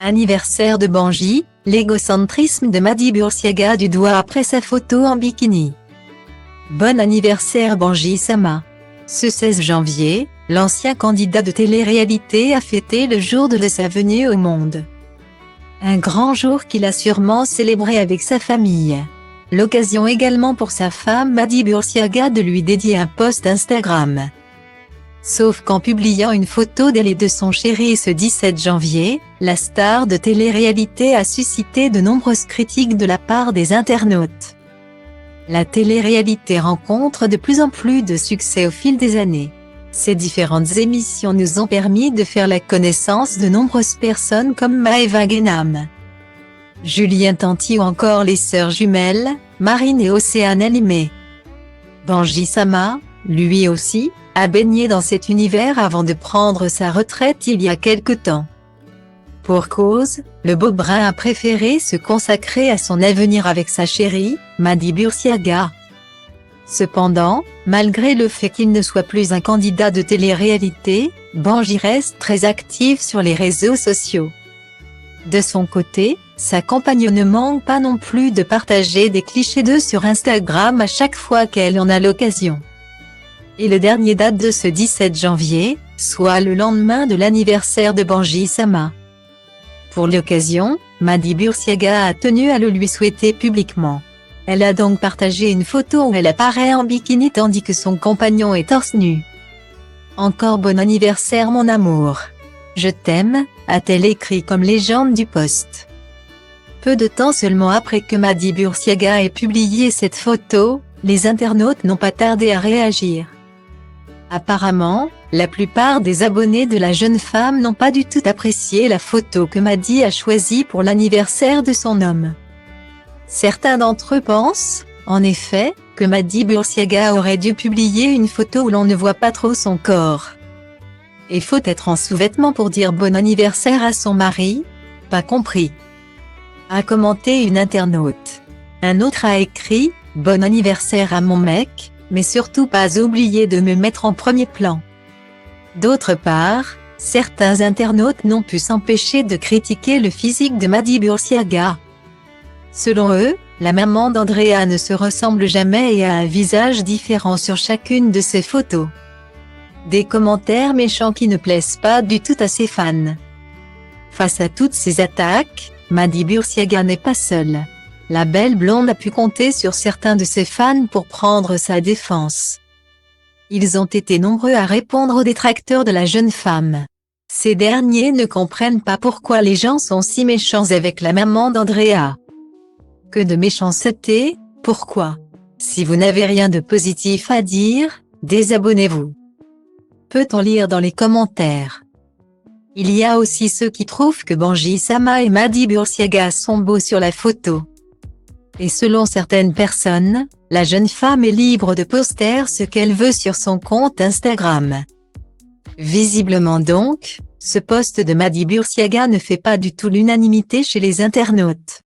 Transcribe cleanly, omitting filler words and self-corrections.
Anniversaire de Banji, l'égocentrisme de Madi Bursiaga du doigt après sa photo en bikini. Bon anniversaire Banji Sama. Ce 16 janvier, l'ancien candidat de télé-réalité a fêté le jour de sa venue au monde. Un grand jour qu'il a sûrement célébré avec sa famille. L'occasion également pour sa femme Madi Bursiaga de lui dédier un post Instagram. Sauf qu'en publiant une photo d'elle et de son chéri ce 17 janvier, la star de télé-réalité a suscité de nombreuses critiques de la part des internautes. La télé-réalité rencontre de plus en plus de succès au fil des années. Ces différentes émissions nous ont permis de faire la connaissance de nombreuses personnes comme Maëva Guénam, Julien Tanti ou encore les sœurs jumelles, Marine et Océane Alimé. Banji Sama, lui aussi, a baigné dans cet univers avant de prendre sa retraite il y a quelque temps. Pour cause, le beau brun a préféré se consacrer à son avenir avec sa chérie, Madi Bursiaga. Cependant, malgré le fait qu'il ne soit plus un candidat de télé-réalité, Banji reste très actif sur les réseaux sociaux. De son côté, sa compagne ne manque pas non plus de partager des clichés d'eux sur Instagram à chaque fois qu'elle en a l'occasion. Et le dernier date de ce 17 janvier, soit le lendemain de l'anniversaire de Banji Sama. Pour l'occasion, Madi Bursiaga a tenu à le lui souhaiter publiquement. Elle a donc partagé une photo où elle apparaît en bikini tandis que son compagnon est torse nu. Encore bon anniversaire mon amour. Je t'aime, a-t-elle écrit comme légende du post. Peu de temps seulement après que Madi Bursiaga ait publié cette photo, les internautes n'ont pas tardé à réagir. Apparemment, la plupart des abonnés de la jeune femme n'ont pas du tout apprécié la photo que Madi a choisie pour l'anniversaire de son homme. Certains d'entre eux pensent, en effet, que Madi Bursiaga aurait dû publier une photo où l'on ne voit pas trop son corps. Et faut être en sous-vêtements pour dire bon anniversaire à son mari? Pas compris. A commenté une internaute. Un autre a écrit, bon anniversaire à mon mec, mais surtout pas oublier de me mettre en premier plan. D'autre part, certains internautes n'ont pu s'empêcher de critiquer le physique de Madi Bursiaga. Selon eux, la maman d'Andrea ne se ressemble jamais et a un visage différent sur chacune de ses photos. Des commentaires méchants qui ne plaisent pas du tout à ses fans. Face à toutes ces attaques, Madi Bursiaga n'est pas seule. La belle blonde a pu compter sur certains de ses fans pour prendre sa défense. Ils ont été nombreux à répondre aux détracteurs de la jeune femme. Ces derniers ne comprennent pas pourquoi les gens sont si méchants avec la maman d'Andrea. Que de méchanceté, pourquoi? Si vous n'avez rien de positif à dire, désabonnez-vous. Peut-on lire dans les commentaires? Il y a aussi ceux qui trouvent que Banji Sama et Madi Bursiaga sont beaux sur la photo. Et selon certaines personnes, la jeune femme est libre de poster ce qu'elle veut sur son compte Instagram. Visiblement donc, ce post de Madi Bursiaga ne fait pas du tout l'unanimité chez les internautes.